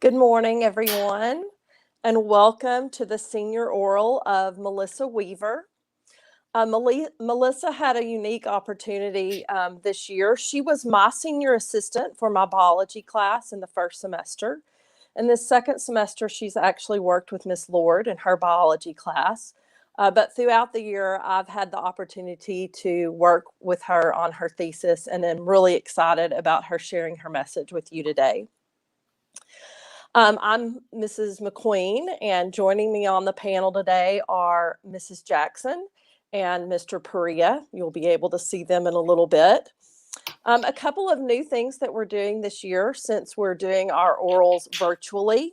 Good morning, everyone, and welcome to the senior oral of Melissa Weaver. Melissa had a unique opportunity this year. She was my senior assistant for my biology class in the first semester. In this second semester, she's actually worked with Miss Lord in her biology class. But throughout the year, I've had the opportunity to work with her on her thesis, and I'm really excited about her sharing her message with you today. I'm Mrs. McQueen, and joining me on the panel today are Mrs. Jackson and Mr. Perea. You'll be able to see them in a little bit. A couple of new things that we're doing this year since we're doing our orals virtually.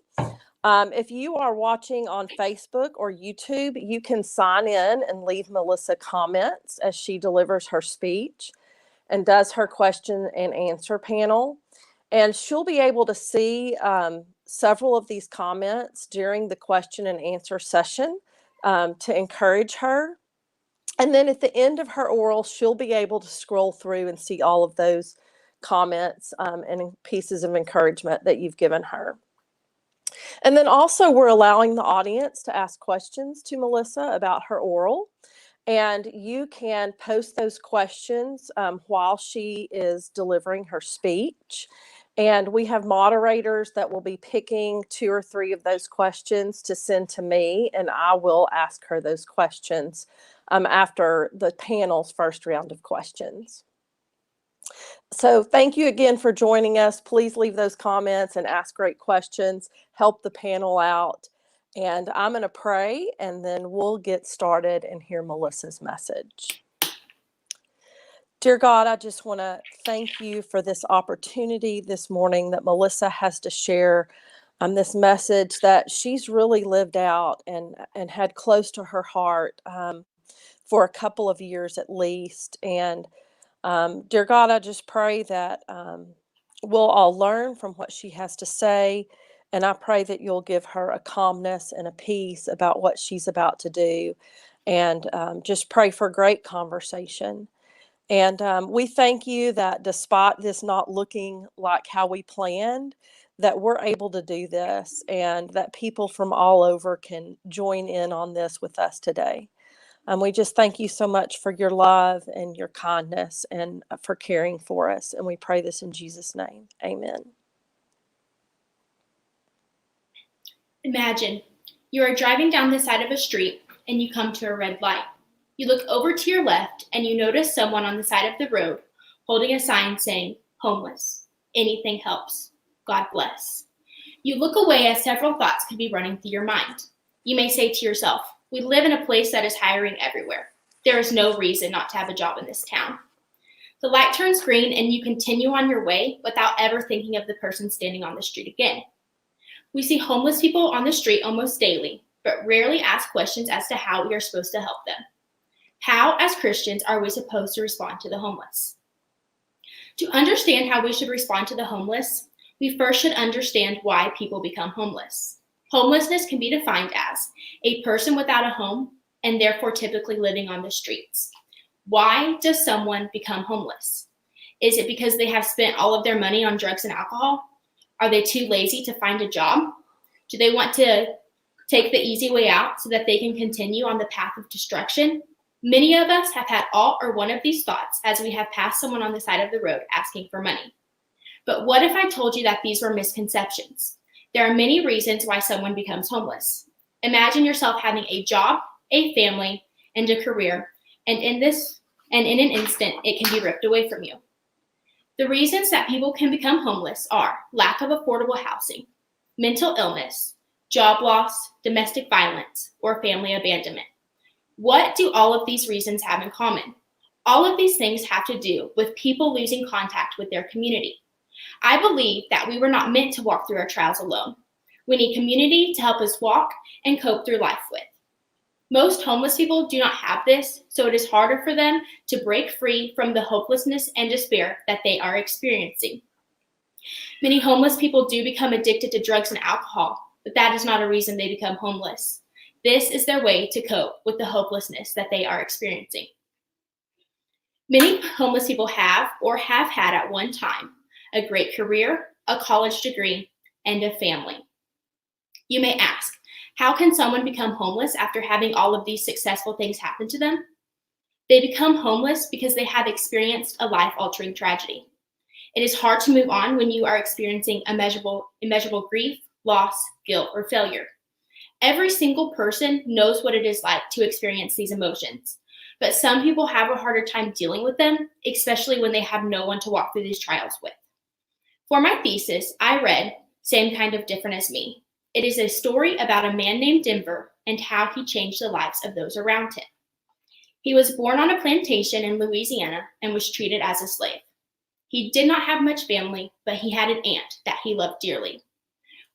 If you are watching on Facebook or YouTube, you can sign in and leave Melissa comments as she delivers her speech and does her question and answer panel. And she'll be able to see several of these comments during the question and answer session to encourage her. And then at the end of her oral, she'll be able to scroll through and see all of those comments and pieces of encouragement that you've given her. And then also we're allowing the audience to ask questions to Melissa about her oral. And you can post those questions while she is delivering her speech. And we have moderators that will be picking 2 or 3 of those questions to send to me, and I will ask her those questions after the panel's first round of questions. So thank you again for joining us. Please leave those comments and ask great questions. Help the panel out. And I'm going to pray, and then we'll get started and hear Melissa's message. Dear God, I just want to thank you for this opportunity this morning that Melissa has to share this message that she's really lived out and had close to her heart for a couple of years at least. And dear God, I just pray that we'll all learn from what she has to say. And I pray that you'll give her a calmness and a peace about what she's about to do. And just pray for great conversation. And we thank you that despite this not looking like how we planned, that we're able to do this and that people from all over can join in on this with us today. We just thank you so much for your love and your kindness and for caring for us. And we pray this in Jesus' name. Amen. Imagine you are driving down the side of a street and you come to a red light. You look over to your left and you notice someone on the side of the road holding a sign saying, "Homeless. Anything helps. God bless." You look away as several thoughts could be running through your mind. You may say to yourself, "We live in a place that is hiring everywhere. There is no reason not to have a job in this town." The light turns green and you continue on your way without ever thinking of the person standing on the street again. We see homeless people on the street almost daily, but rarely ask questions as to how we are supposed to help them. How, as Christians, are we supposed to respond to the homeless? To understand how we should respond to the homeless, we first should understand why people become homeless. Homelessness can be defined as a person without a home and therefore typically living on the streets. Why does someone become homeless? Is it because they have spent all of their money on drugs and alcohol? Are they too lazy to find a job? Do they want to take the easy way out so that they can continue on the path of destruction? Many of us have had all or one of these thoughts as we have passed someone on the side of the road asking for money. But what if I told you that these were misconceptions? There are many reasons why someone becomes homeless. Imagine yourself having a job, a family, and a career, and in an instant, it can be ripped away from you. The reasons that people can become homeless are lack of affordable housing, mental illness, job loss, domestic violence, or family abandonment. What do all of these reasons have in common? All of these things have to do with people losing contact with their community. I believe that we were not meant to walk through our trials alone. We need community to help us walk and cope through life with. Most homeless people do not have this, so it is harder for them to break free from the hopelessness and despair that they are experiencing. Many homeless people do become addicted to drugs and alcohol, but that is not a reason they become homeless. This is their way to cope with the hopelessness that they are experiencing. Many homeless people have or have had at one time a great career, a college degree, and a family. You may ask, how can someone become homeless after having all of these successful things happen to them? They become homeless because they have experienced a life-altering tragedy. It is hard to move on when you are experiencing immeasurable grief, loss, guilt, or failure. Every single person knows what it is like to experience these emotions, but some people have a harder time dealing with them, especially when they have no one to walk through these trials with. For my thesis, I read Same Kind of Different as Me. It is a story about a man named Denver and how he changed the lives of those around him. He was born on a plantation in Louisiana and was treated as a slave. He did not have much family, but he had an aunt that he loved dearly.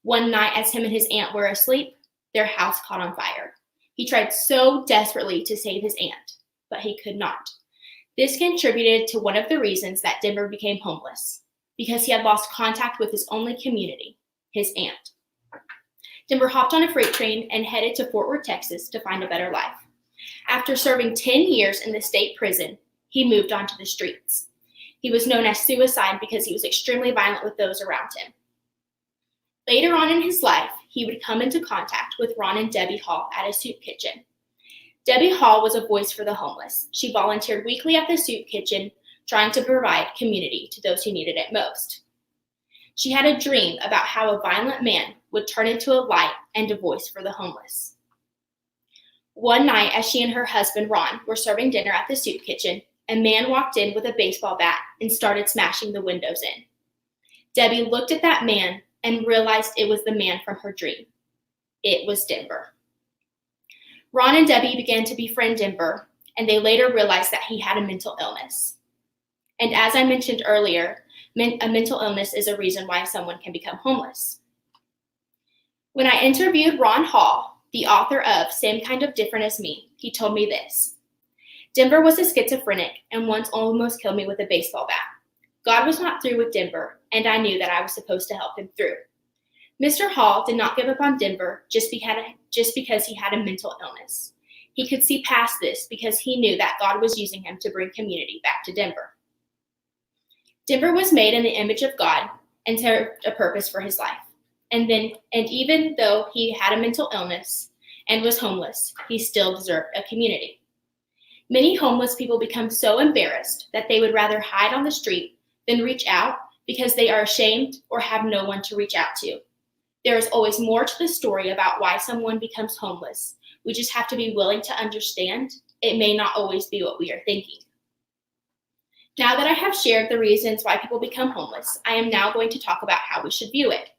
One night, as him and his aunt were asleep, their house caught on fire. He tried so desperately to save his aunt, but he could not. This contributed to one of the reasons that Denver became homeless, because he had lost contact with his only community, his aunt. Denver hopped on a freight train and headed to Fort Worth, Texas to find a better life. After serving 10 years in the state prison, he moved onto the streets. He was known as Suicide because he was extremely violent with those around him. Later on in his life, he would come into contact with Ron and Debbie Hall at a soup kitchen. Debbie Hall was a voice for the homeless. She volunteered weekly at the soup kitchen, trying to provide community to those who needed it most. She had a dream about how a violent man would turn into a light and a voice for the homeless. One night, as she and her husband, Ron, were serving dinner at the soup kitchen, a man walked in with a baseball bat and started smashing the windows in. Debbie looked at that man and realized it was the man from her dream. It was Denver. Ron and Debbie began to befriend Denver, and they later realized that he had a mental illness. And as I mentioned earlier, a mental illness is a reason why someone can become homeless. When I interviewed Ron Hall, the author of Same Kind of Different as Me, he told me this. Denver was a schizophrenic and once almost killed me with a baseball bat. God was not through with Denver, and I knew that I was supposed to help him through. Mr. Hall did not give up on Denver just because he had a mental illness. He could see past this because he knew that God was using him to bring community back to Denver. Denver was made in the image of God and served a purpose for his life. And even though he had a mental illness and was homeless, he still deserved a community. Many homeless people become so embarrassed that they would rather hide on the street than reach out because they are ashamed or have no one to reach out to. There is always more to the story about why someone becomes homeless. We just have to be willing to understand it may not always be what we are thinking. Now that I have shared the reasons why people become homeless, I am now going to talk about how we should view it.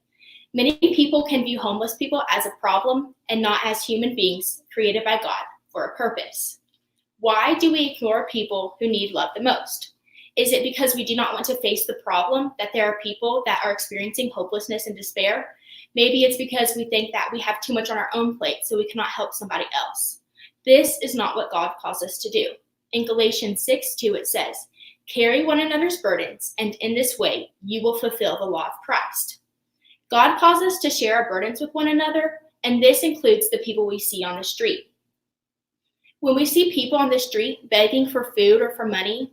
Many people can view homeless people as a problem and not as human beings created by God for a purpose. Why do we ignore people who need love the most? Is it because we do not want to face the problem that there are people that are experiencing hopelessness and despair? Maybe it's because we think that we have too much on our own plate, so we cannot help somebody else. This is not what God calls us to do. In Galatians 6:2, it says, "Carry one another's burdens, and in this way you will fulfill the law of Christ." God calls us to share our burdens with one another, and this includes the people we see on the street. When we see people on the street begging for food or for money,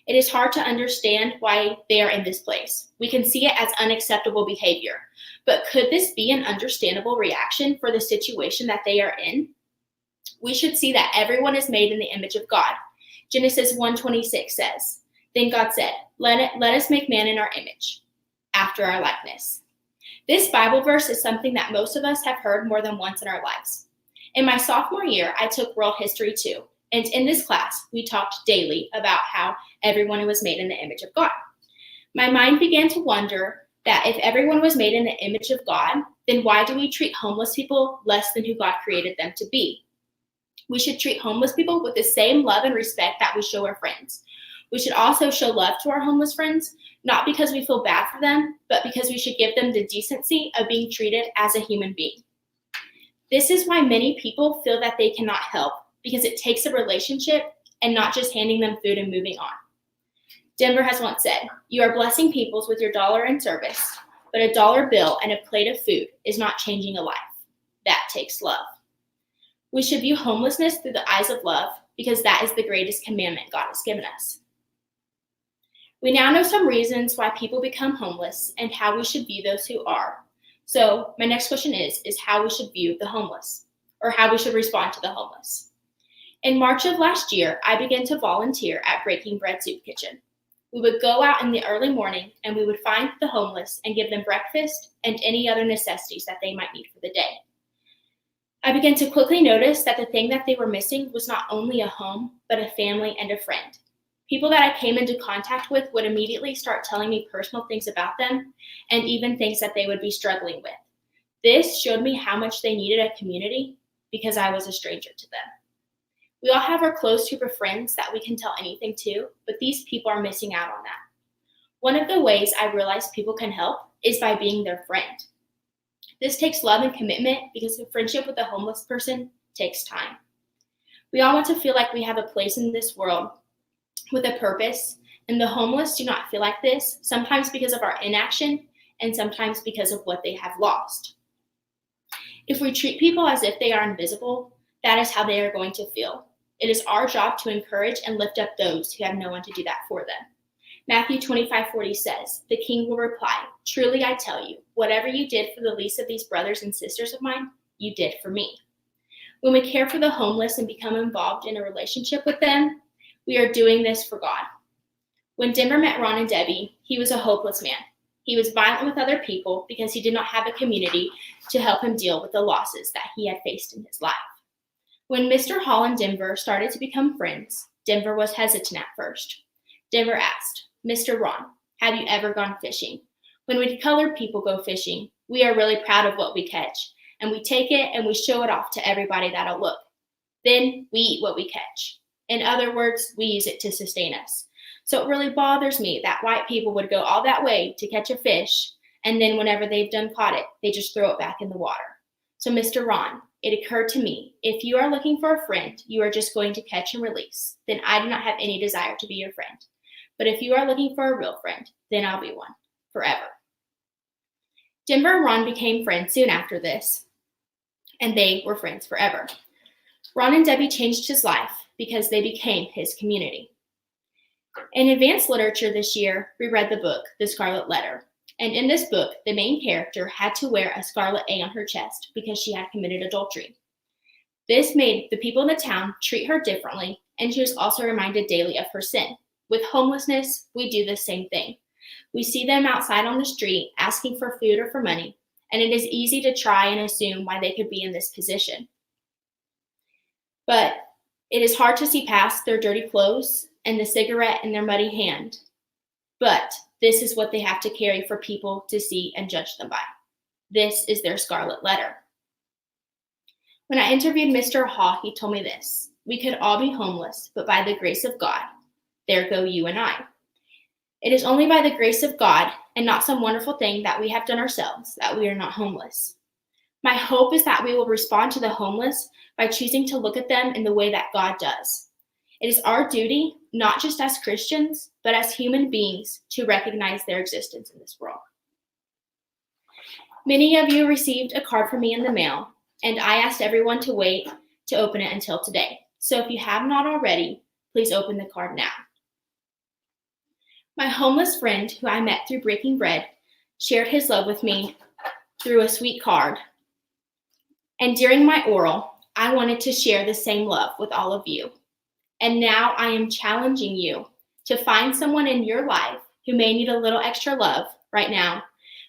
it is hard to understand why they are in this place. We can see it as unacceptable behavior. But could this be an understandable reaction for the situation that they are in? We should see that everyone is made in the image of God. Genesis 1:26 says, "Then God said, let us make man in our image, after our likeness." This Bible verse is something that most of us have heard more than once in our lives. In my sophomore year, I took World History 2, and in this class, we talked daily about how everyone was made in the image of God. My mind began to wonder that if everyone was made in the image of God, then why do we treat homeless people less than who God created them to be? We should treat homeless people with the same love and respect that we show our friends. We should also show love to our homeless friends, not because we feel bad for them, but because we should give them the decency of being treated as a human being. This is why many people feel that they cannot help, because it takes a relationship and not just handing them food and moving on. Denver has once said, "You are blessing peoples with your dollar and service, but a dollar bill and a plate of food is not changing a life. That takes love." We should view homelessness through the eyes of love because that is the greatest commandment God has given us. We now know some reasons why people become homeless and how we should view those who are. So my next question is how we should view the homeless, or how we should respond to the homeless. In March of last year, I began to volunteer at Breaking Bread Soup Kitchen. We would go out in the early morning and we would find the homeless and give them breakfast and any other necessities that they might need for the day. I began to quickly notice that the thing that they were missing was not only a home, but a family and a friend. People that I came into contact with would immediately start telling me personal things about them and even things that they would be struggling with. This showed me how much they needed a community because I was a stranger to them. We all have our close group of friends that we can tell anything to, but these people are missing out on that. One of the ways I realized people can help is by being their friend. This takes love and commitment because a friendship with a homeless person takes time. We all want to feel like we have a place in this world with a purpose, and the homeless do not feel like this, sometimes because of our inaction and sometimes because of what they have lost. If we treat people as if they are invisible, that is how they are going to feel. It is our job to encourage and lift up those who have no one to do that for them. Matthew 25:40 says, "The king will reply, 'Truly I tell you, whatever you did for the least of these brothers and sisters of mine, you did for me.'" When we care for the homeless and become involved in a relationship with them, we are doing this for God. When Denver met Ron and Debbie, he was a hopeless man. He was violent with other people because he did not have a community to help him deal with the losses that he had faced in his life. When Mr. Hall and Denver started to become friends, Denver was hesitant at first. Denver asked, "Mr. Ron, have you ever gone fishing? When we colored people go fishing, we are really proud of what we catch, and we take it and we show it off to everybody that'll look. Then we eat what we catch. In other words, we use it to sustain us. So it really bothers me that white people would go all that way to catch a fish, and then whenever they've done caught it, they just throw it back in the water. So Mr. Ron, it occurred to me, if you are looking for a friend you are just going to catch and release, then I do not have any desire to be your friend. But if you are looking for a real friend, then I'll be one, forever." Denver and Ron became friends soon after this, and they were friends forever. Ron and Debbie changed his life because they became his community. In advanced literature this year, we read the book, The Scarlet Letter. And in this book, the main character had to wear a scarlet A on her chest because she had committed adultery. This made the people in the town treat her differently, and she was also reminded daily of her sin. With homelessness, we do the same thing. We see them outside on the street asking for food or for money, and it is easy to try and assume why they could be in this position. But it is hard to see past their dirty clothes and the cigarette in their muddy hand. But this is what they have to carry for people to see and judge them by. This is their scarlet letter. When I interviewed Mr. Haw, he told me this: "We could all be homeless, but by the grace of God, there go you and I." It is only by the grace of God and not some wonderful thing that we have done ourselves that we are not homeless. My hope is that we will respond to the homeless by choosing to look at them in the way that God does. It is our duty, not just as Christians, but as human beings, to recognize their existence in this world. Many of you received a card from me in the mail, and I asked everyone to wait to open it until today. So if you have not already, please open the card now. My homeless friend, who I met through Breaking Bread, shared his love with me through a sweet card. And during my oral, I wanted to share the same love with all of you. And now I am challenging you to find someone in your life who may need a little extra love right now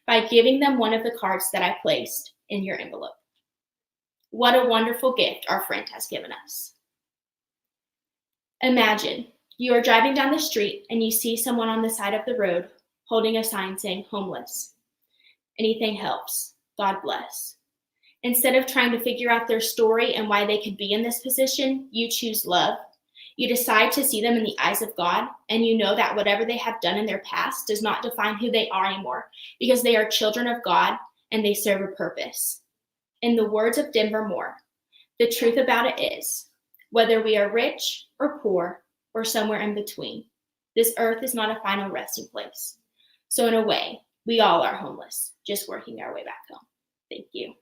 by giving them one of the cards that I placed in your envelope. What a wonderful gift our friend has given us. Imagine you are driving down the street and you see someone on the side of the road holding a sign saying homeless. Anything helps. God bless. Instead of trying to figure out their story and why they could be in this position, you choose love. You decide to see them in the eyes of God, and you know that whatever they have done in their past does not define who they are anymore, because they are children of God and they serve a purpose. In the words of Denver Moore, the truth about it is, whether we are rich or poor or somewhere in between, this earth is not a final resting place. So in a way, we all are homeless, just working our way back home. Thank you.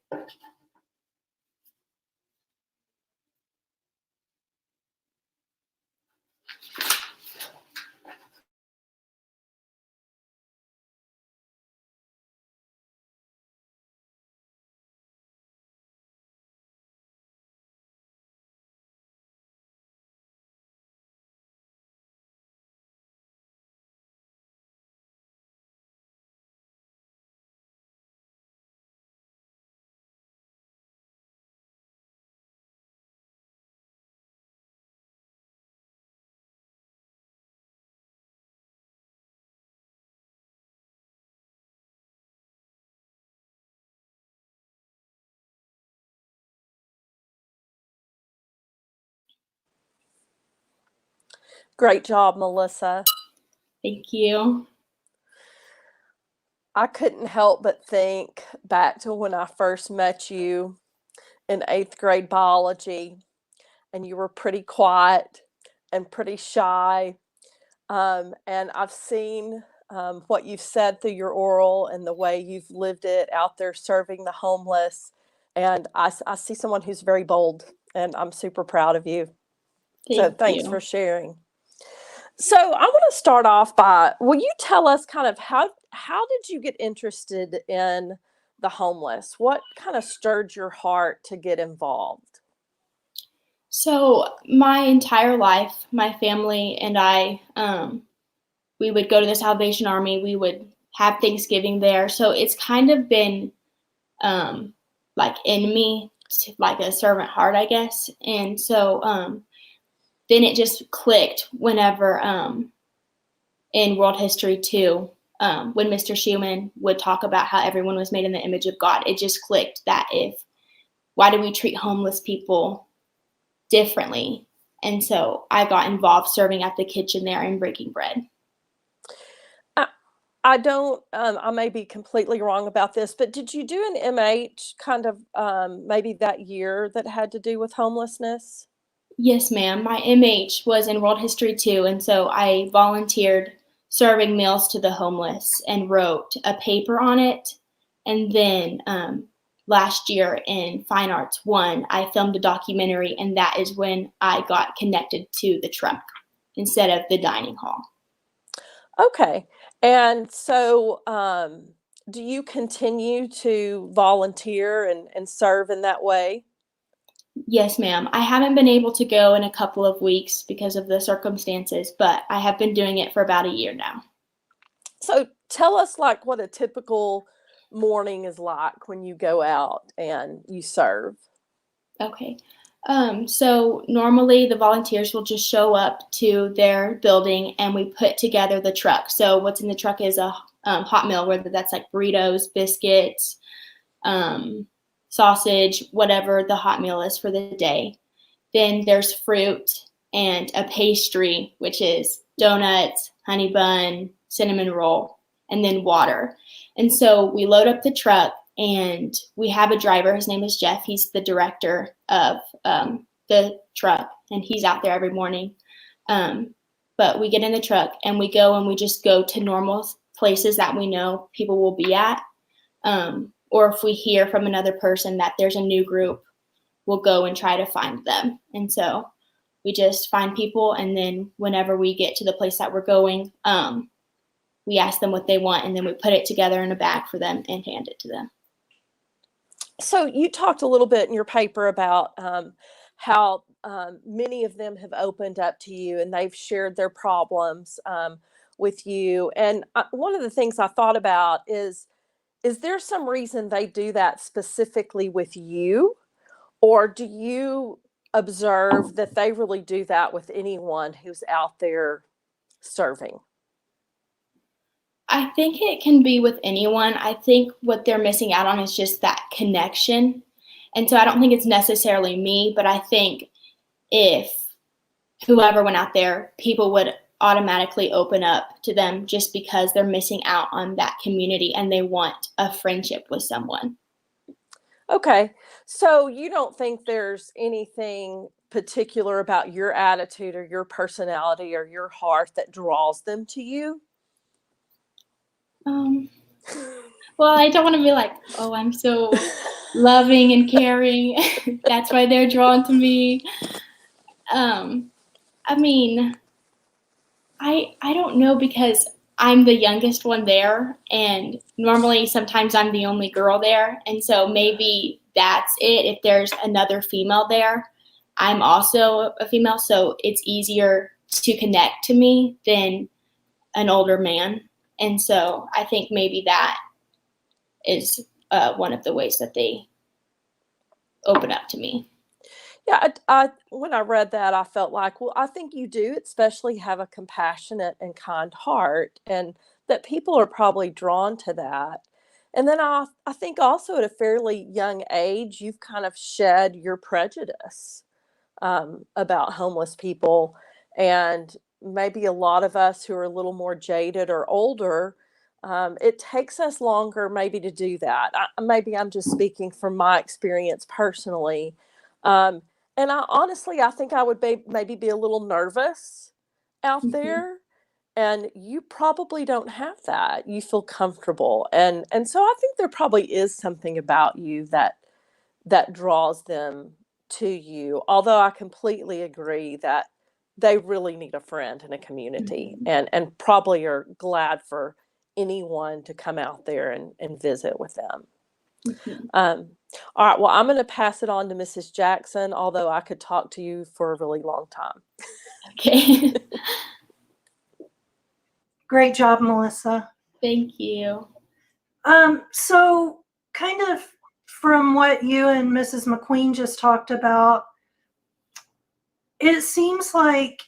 Great job, Melissa. Thank you. I couldn't help but think back to when I first met you in 8th grade biology, and you were pretty quiet and pretty shy. And I've seen what you've said through your oral and the way you've lived it out there serving the homeless. And I see someone who's very bold, and I'm super proud of you. So Thank thanks for you. sharing. So I want to start off by, will you tell us kind of how did you get interested in the homeless? What kind of stirred your heart to get involved? So my entire life, my family and I, we would go to the Salvation Army. We would have Thanksgiving there. So it's kind of been like in me, like a servant heart, I guess. And so then it just clicked whenever in World History 2, when Mr. Schumann would talk about how everyone was made in the image of God. It just clicked that why do we treat homeless people differently? And so I got involved serving at the kitchen there and breaking bread. I, I don't, I may be completely wrong about this, but did you do an MH kind of maybe that year that had to do with homelessness? Yes, ma'am. My MH was in World History 2, and so I volunteered serving meals to the homeless and wrote a paper on it. And then last year in Fine Arts 1, I filmed a documentary, and that is when I got connected to the truck instead of the dining hall. Okay. And so, do you continue to volunteer and serve in that way? Yes, ma'am. I haven't been able to go in a couple of weeks because of the circumstances, but I have been doing it for about a year now. So tell us like what a typical morning is like when you go out and you serve. Okay. So normally the volunteers will just show up to their building and we put together the truck. So what's in the truck is a hot meal, whether that's like burritos, biscuits, um, sausage, whatever the hot meal is for the day. Then there's fruit and a pastry, which is donuts, honey bun, cinnamon roll, and then water. And so we load up the truck and we have a driver. His name is Jeff. He's the director of the truck, and he's out there every morning. But we get in the truck and we go and we just go to normal places that we know people will be at. Or if we hear from another person that there's a new group, we'll go and try to find them. And so we just find people, and then whenever we get to the place that we're going, we ask them what they want, and then we put it together in a bag for them and hand it to them. So you talked a little bit in your paper about how many of them have opened up to you and they've shared their problems with you. And one of the things I thought about is there some reason they do that specifically with you? Or do you observe that they really do that with anyone who's out there serving? I think it can be with anyone. I think what they're missing out on is just that connection. And so I don't think it's necessarily me, but I think if whoever went out there, people would automatically open up to them just because they're missing out on that community and they want a friendship with someone. Okay. So you don't think there's anything particular about your attitude or your personality or your heart that draws them to you? Um, well, I don't want to be like, oh, I'm so loving and caring. That's why they're drawn to me. Um, I mean, I don't know because I'm the youngest one there, and normally sometimes I'm the only girl there, and so maybe that's it. If there's another female there, I'm also a female, so it's easier to connect to me than an older man, and so I think maybe that is one of the ways that they open up to me. Yeah, I when I read that, I felt like, well, I think you do, especially have a compassionate and kind heart, and that people are probably drawn to that. And then I think also at a fairly young age, you've kind of shed your prejudice about homeless people, and maybe a lot of us who are a little more jaded or older, it takes us longer maybe to do that. Maybe I'm just speaking from my experience personally. Um, and I think I would maybe be a little nervous out Mhm. there, and you probably don't have that. You feel comfortable, and so I think there probably is something about you that draws them to you. Although I completely agree that they really need a friend in a community, Mhm. and probably are glad for anyone to come out there and visit with them. Mhm. Um, all right, well, I'm going to pass it on to Mrs. Jackson, although I could talk to you for a really long time. Okay. Great job, Melissa. Thank you. So kind of from what you and Mrs. McQueen just talked about, it seems like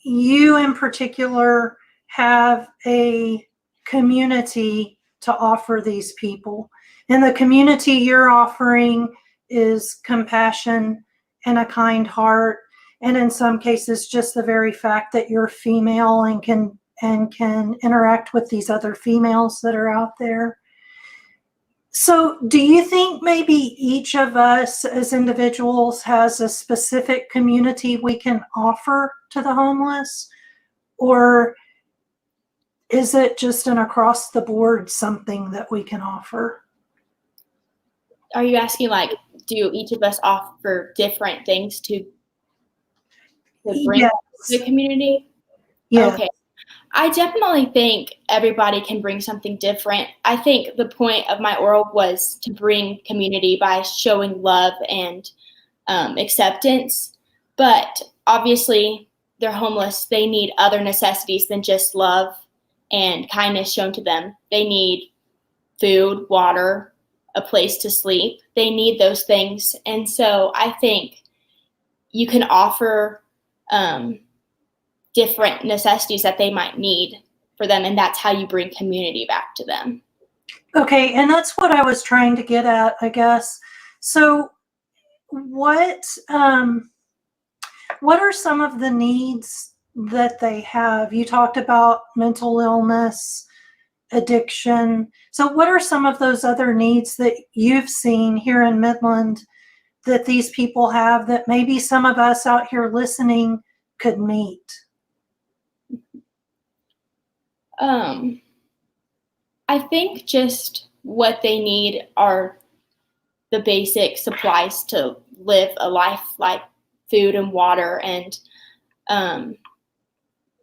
you in particular have a community to offer these people. And the community you're offering is compassion and a kind heart. And in some cases, just the very fact that you're female and can interact with these other females that are out there. So, do you think maybe each of us as individuals has a specific community we can offer to the homeless? Or is it just an across the board something that we can offer? Are you asking, like, do each of us offer different things to bring Yes. to the community? Yeah. Okay. I definitely think everybody can bring something different. I think the point of my oral was to bring community by showing love and acceptance. But obviously, they're homeless. They need other necessities than just love and kindness shown to them. They need food, water, a place to sleep. They need those things. And so I think you can offer different necessities that they might need for them, and that's how you bring community back to them. Okay, and that's what I was trying to get at, I guess. So, what are some of the needs that they have? You talked about mental illness, addiction. So, what are some of those other needs that you've seen here in Midland that these people have that maybe some of us out here listening could meet? I think just what they need are the basic supplies to live a life, like food and water and um,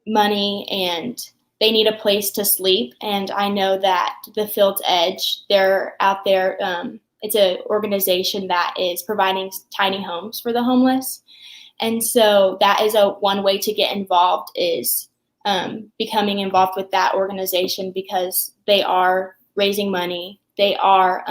money, and they need a place to sleep. And I know that the Field's Edge, they're out there. It's an organization that is providing tiny homes for the homeless. And so that is one way to get involved is becoming involved with that organization, because they are raising money. They are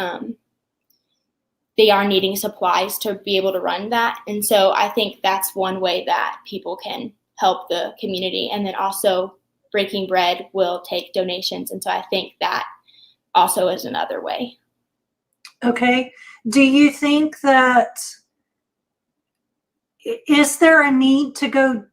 needing supplies to be able to run that. And so I think that's one way that people can help the community. And then also Breaking Bread will take donations. And so I think that also is another way. Okay. Do you think that, is there a need to go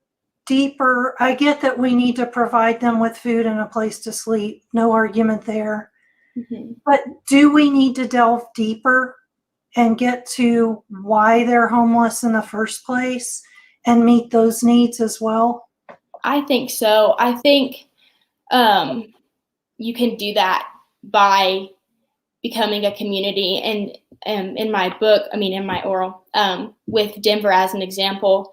deeper? I get that we need to provide them with food and a place to sleep. No argument there. Mm-hmm. But do we need to delve deeper and get to why they're homeless in the first place and meet those needs as well? I think so. I think you can do that by becoming a community. And in my book, in my oral, with Denver as an example,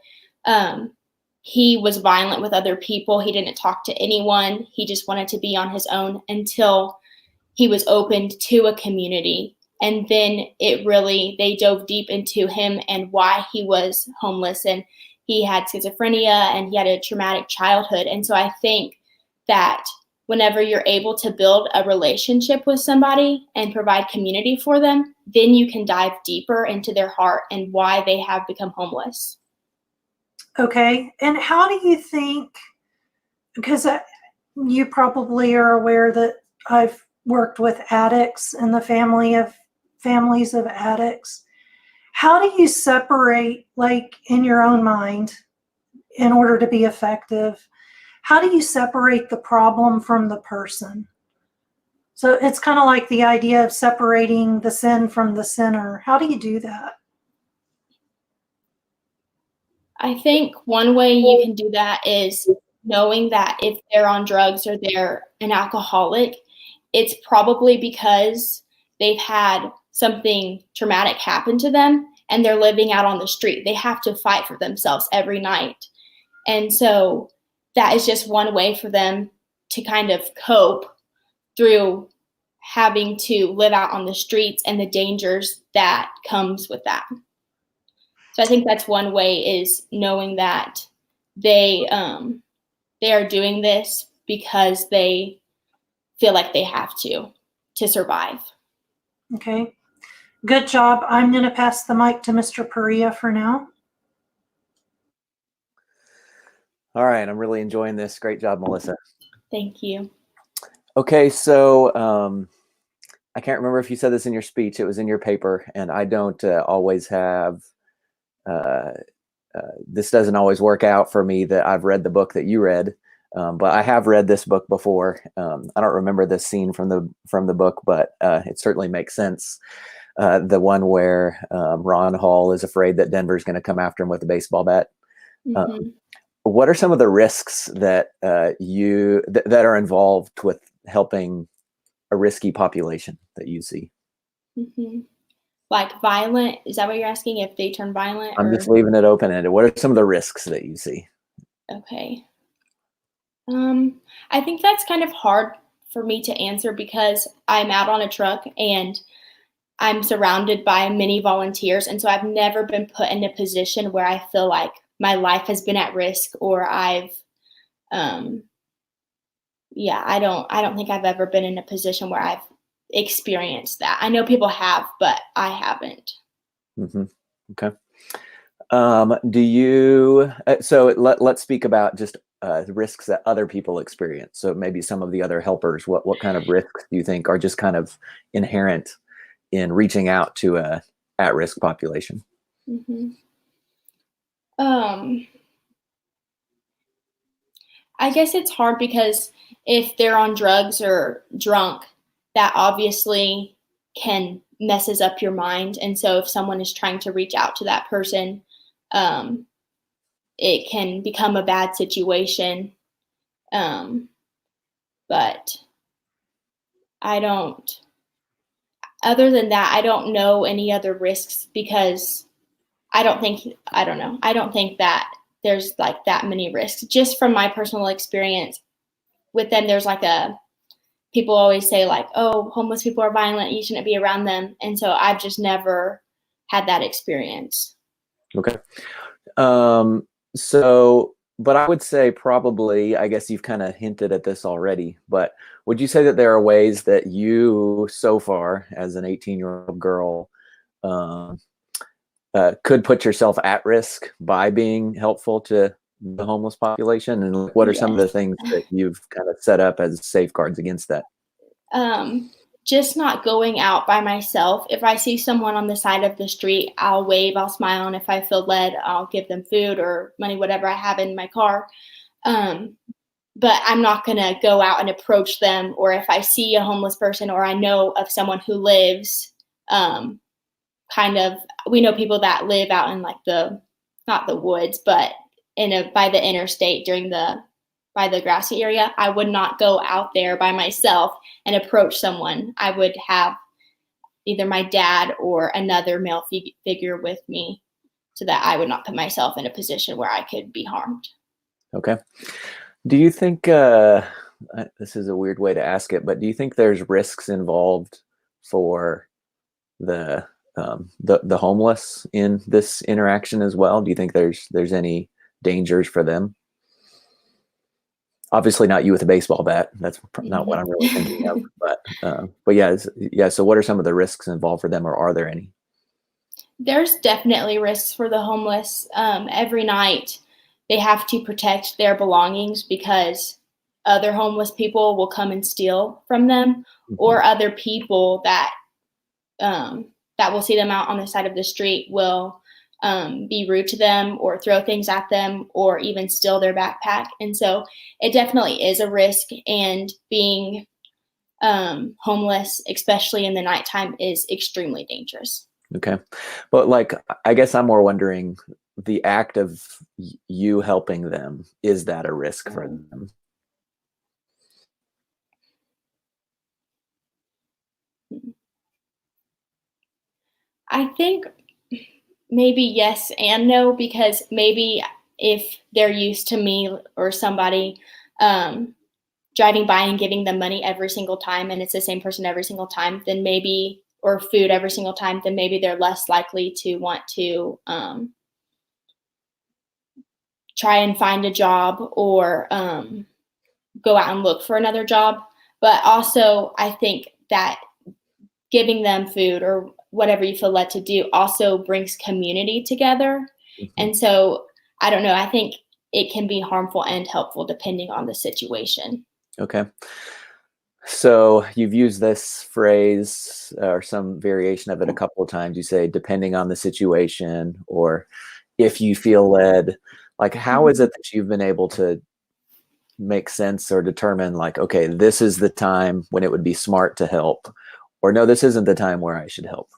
he was violent with other people. He didn't talk to anyone. He just wanted to be on his own until he was opened to a community. And then they dove deep into him and why he was homeless. And he had schizophrenia and he had a traumatic childhood. And so I think that whenever you're able to build a relationship with somebody and provide community for them, then you can dive deeper into their heart and why they have become homeless. Okay. And how do you think, because you probably are aware that I've worked with addicts and the families of addicts. How do you separate, like in your own mind, in order to be effective? how do you separate the problem from the person? So it's kind of like the idea of separating the sin from the sinner. How do you do that? I think one way you can do that is knowing that if they're on drugs or they're an alcoholic, it's probably because they've had something traumatic happen to them and they're living out on the street. They have to fight for themselves every night. And so that is just one way for them to kind of cope through having to live out on the streets and the dangers that comes with that. So I think that's one way, is knowing that they are doing this because they feel like they have to survive. Okay. Good job. I'm going to pass the mic to Mr. Perea for now. All right. I'm really enjoying this. Great job, Melissa. Thank you. Okay. So I can't remember if you said this in your speech. It was in your paper, and I don't always have this doesn't always work out for me that I've read the book that you read, but I have read this book before. I don't remember this scene from the book, but it certainly makes sense. The one where Ron Hall is afraid that Denver's going to come after him with a baseball bat. Mm-hmm. What are some of the risks that that are involved with helping a risky population that you see? Mm-hmm. Like violent? Is that what you're asking? If they turn violent? I'm just leaving it open-ended. What are some of the risks that you see? Okay. I think that's kind of hard for me to answer because I'm out on a truck and I'm surrounded by many volunteers. And so I've never been put in a position where I feel like my life has been at risk, or I've, I don't think I've ever been in a position where I've experienced that. I know people have, but I haven't. Mm-hmm. Okay. Do you, let's speak about just the risks that other people experience. So maybe some of the other helpers, what kind of risks do you think are just kind of inherent in reaching out to a at-risk population? Mm-hmm. I guess it's hard because if they're on drugs or drunk, that obviously can messes up your mind. And so if someone is trying to reach out to that person, it can become a bad situation. But other than that, I don't know any other risks because I don't think that there's like that many risks. Just from my personal experience with them, there's like people always say like, oh, homeless people are violent, you shouldn't be around them. And so I've just never had that experience. Okay. But I would say probably, I guess you've kind of hinted at this already, but would you say that there are ways that you so far as an 18-year-old girl could put yourself at risk by being helpful to the homeless population? And what are some of the things that you've kind of set up as safeguards against that? Just not going out by myself. If I see someone on the side of the street, I'll wave, I'll smile, and if I feel led, I'll give them food or money, whatever I have in my car. But I'm not going to go out and approach them. Or if I see a homeless person or I know of someone who lives we know people that live out in like not the woods, but by the interstate by the grassy area. I would not go out there by myself and approach someone. I would have either my dad or another male figure with me so that I would not put myself in a position where I could be harmed. Okay. Do you think, this is a weird way to ask it, but do you think there's risks involved for the homeless in this interaction as well? Do you think there's any dangers for them? Obviously not you with a baseball bat. That's not what I'm really thinking of. But yeah. So what are some of the risks involved for them, or are there any? There's definitely risks for the homeless. Every night they have to protect their belongings because other homeless people will come and steal from them, or other people that will see them out on the side of the street will be rude to them or throw things at them or even steal their backpack. And so it definitely is a risk, and being homeless, especially in the nighttime, is extremely dangerous. Okay. But like, I guess I'm more wondering the act of you helping them, is that a risk for them? I think maybe yes and no, because maybe if they're used to me or somebody driving by and giving them money every single time, and it's the same person every single time, then maybe, or food every single time, then maybe they're less likely to want to try and find a job or go out and look for another job. But also, I think that giving them food or whatever you feel led to do also brings community together. Mhm. And so, I don't know, I think it can be harmful and helpful depending on the situation. Okay. So you've used this phrase or some variation of it a couple of times. You say, depending on the situation, or if you feel led. Like, how is it that you've been able to make sense or determine, like, okay, this is the time when it would be smart to help, or no, this isn't the time where I should help?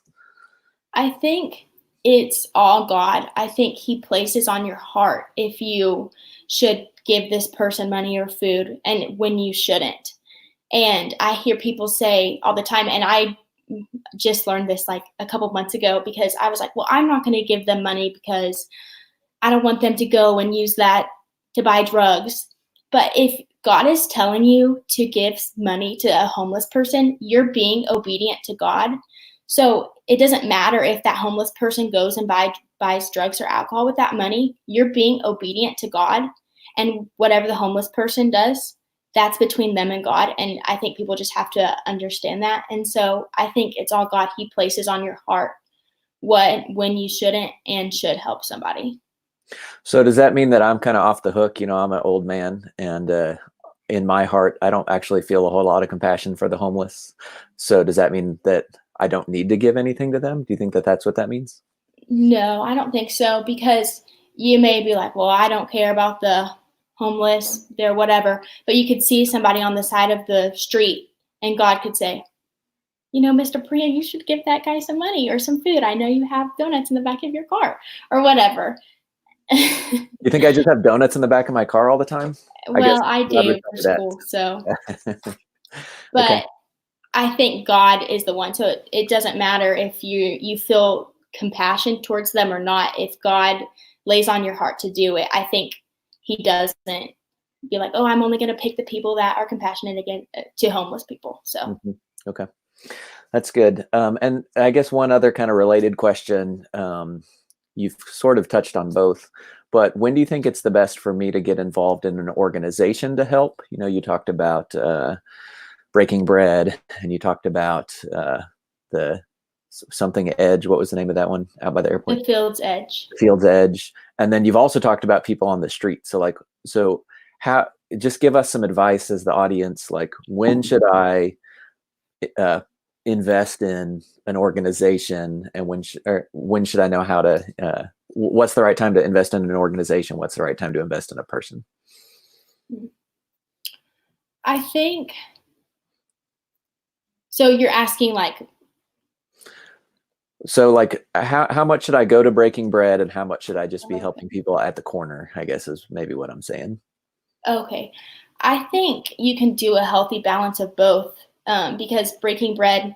I think it's all God. I think He places on your heart if you should give this person money or food and when you shouldn't. And I hear people say all the time, and I just learned this like a couple months ago, because I was like, well, I'm not going to give them money because I don't want them to go and use that to buy drugs. But if God is telling you to give money to a homeless person, you're being obedient to God. So it doesn't matter if that homeless person goes and buys drugs or alcohol with that money. You're being obedient to God. And whatever the homeless person does, that's between them and God. And I think people just have to understand that. And so I think it's all God. He places on your heart when you shouldn't and should help somebody. So does that mean that I'm kind of off the hook? You know, I'm an old man, and in my heart, I don't actually feel a whole lot of compassion for the homeless. So does that mean that I don't need to give anything to them? Do you think that that's what that means? No, I don't think so, because you may be like, well, I don't care about the homeless, they're whatever. But you could see somebody on the side of the street, and God could say, you know, Mr. Priya, you should give that guy some money or some food. I know you have donuts in the back of your car or whatever. You think I just have donuts in the back of my car all the time? Well, I I'll never do tell for you that. school. So, Okay. but I think God is the one. So it doesn't matter if you feel compassion towards them or not. If God lays on your heart to do it, I think He doesn't be like, oh, I'm only going to pick the people that are compassionate again to homeless people. So Okay, that's good. And I guess one other kind of related question, you've sort of touched on both, but when do you think it's the best for me to get involved in an organization to help? You know, you talked about Breaking Bread, and you talked about the something Edge. What was the name of that one out by the airport? the Field's Edge. Field's Edge. And then you've also talked about people on the street. So how, just give us some advice as the audience, like, when should I invest in an organization, and when should I know how to, what's the right time to invest in an organization? What's the right time to invest in a person? I think, so you're asking like, So like, how much should I go to Breaking Bread, and how much should I just be helping people at the corner, I guess is maybe what I'm saying. okay, I think you can do a healthy balance of both, because Breaking Bread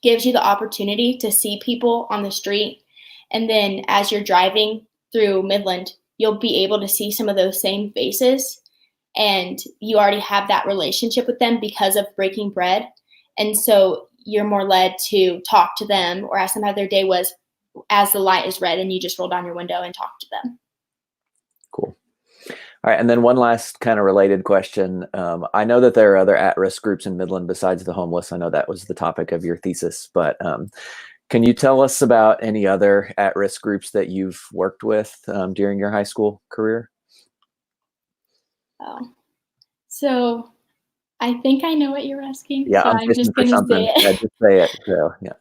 gives you the opportunity to see people on the street. And then as you're driving through Midland, you'll be able to see some of those same faces. And you already have that relationship with them because of Breaking Bread. And so you're more led to talk to them or ask them how their day was as the light is red and you just roll down your window and talk to them. Cool. All right. And then one last kind of related question. I know that there are other at-risk groups in Midland besides the homeless. I know that was the topic of your thesis, but can you tell us about any other at-risk groups that you've worked with during your high school career? Oh. So I think I know what you're asking. Yeah, so I'm fishing for going to something. say it. Yeah, just say it. So, yeah.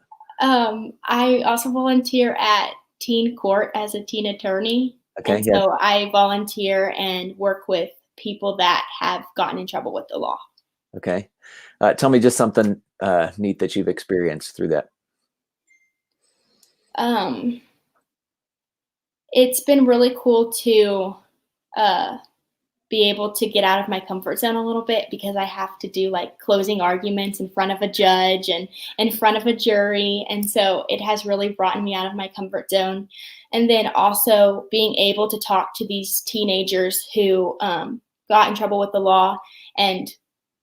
I also volunteer at teen court as a teen attorney. Okay. And Yeah. so I volunteer and work with people that have gotten in trouble with the law. Okay. Tell me just something neat that you've experienced through that. It's been really cool to be able to get out of my comfort zone a little bit, because I have to do like closing arguments in front of a judge and in front of a jury. And so it has really brought me out of my comfort zone. And then also being able to talk to these teenagers who got in trouble with the law and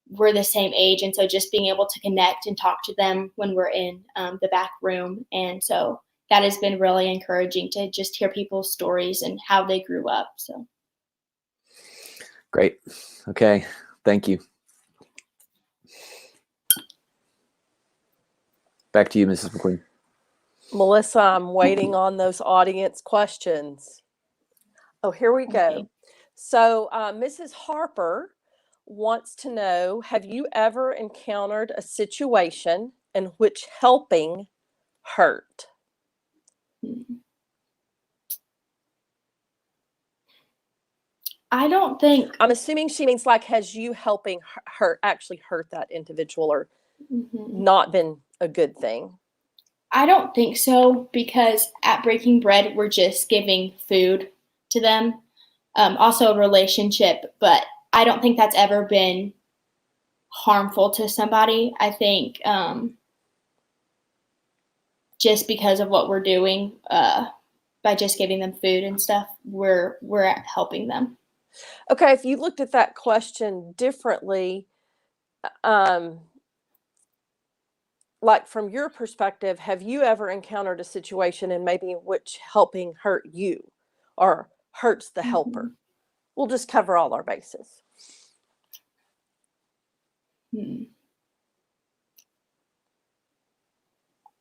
we're the same age. And so just being able to connect and talk to them when we're in the back room. And so that has been really encouraging to just hear people's stories and how they grew up. So. Great. Okay. Thank you. Back to you, Mrs. McQueen. Melissa, I'm waiting on those audience questions. Oh, here we go. Okay. So Mrs. Harper wants to know, have you ever encountered a situation in which helping hurt? I don't think. I'm assuming she means like, has you helping actually hurt that individual or not been a good thing? I don't think so, because at Breaking Bread, we're just giving food to them. Also a relationship, but I don't think that's ever been harmful to somebody. I think just because of what we're doing, by just giving them food and stuff, we're helping them. Okay, if you looked at that question differently, like from your perspective, have you ever encountered a situation in maybe which helping hurt you or hurts the helper? We'll just cover all our bases.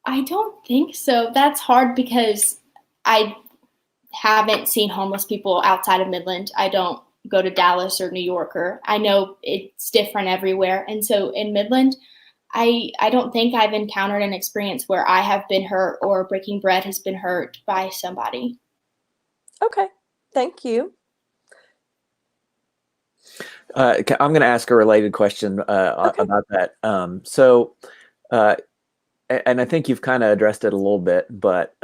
I don't think so. That's hard because I haven't seen homeless people outside of Midland. I don't go to Dallas or New York, or I know it's different everywhere. And so in Midland, I don't think I've encountered an experience where I have been hurt or Breaking Bread has been hurt by somebody. Okay, thank you. I'm going to ask a related question about that. And I think you've kind of addressed it a little bit, but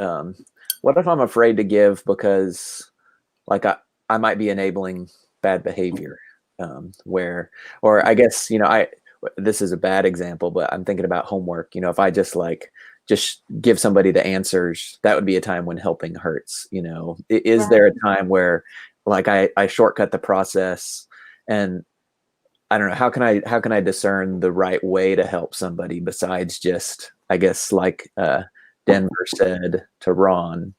what if I'm afraid to give because like I might be enabling bad behavior or I guess, this is a bad example, but I'm thinking about homework. If I just give somebody the answers, that would be a time when helping hurts. Is Right. there a time where like I shortcut the process, and I don't know, how can I discern the right way to help somebody besides just, I guess, like Denver said to Ron,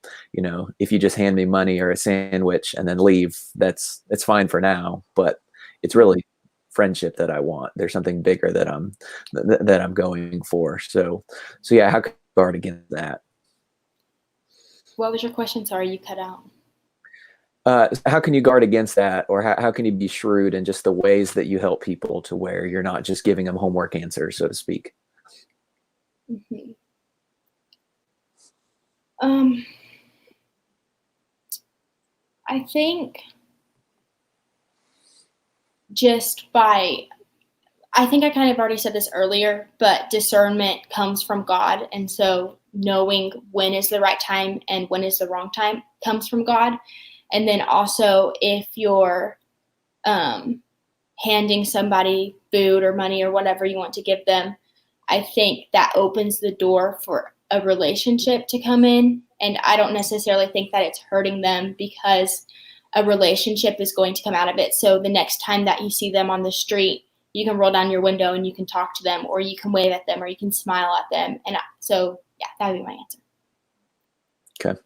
if you just hand me money or a sandwich and then leave, it's fine for now, but it's really friendship that I want. There's something bigger that I'm going for. So yeah, how can I guard against that? What was your question? Sorry, you cut out. How can you guard against that, or how can you be shrewd in just the ways that you help people to where you're not just giving them homework answers, so to speak? I think I think I kind of already said this earlier, but discernment comes from God. And so knowing when is the right time and when is the wrong time comes from God. And then also if you're handing somebody food or money or whatever you want to give them, I think that opens the door for a relationship to come in. And I don't necessarily think that it's hurting them, because a relationship is going to come out of it. So the next time that you see them on the street, you can roll down your window and you can talk to them, or you can wave at them, or you can smile at them. And so, yeah, that would be my answer. Okay,